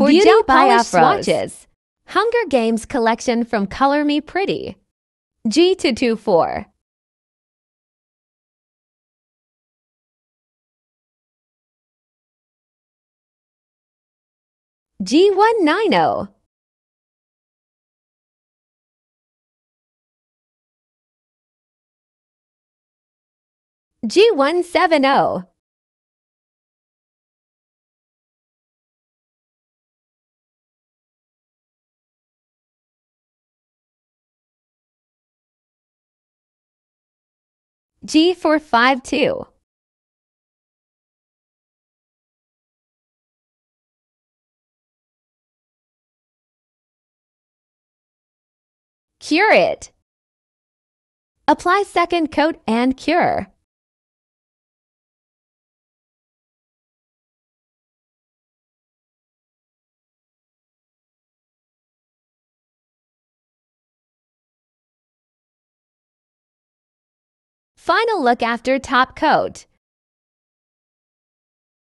For Beauty gel by polish Afros. swatches. Hunger Games collection from Color Me Pretty. G224. G190. G170. G452. Cure it. Apply second coat and cure. Final look after top coat.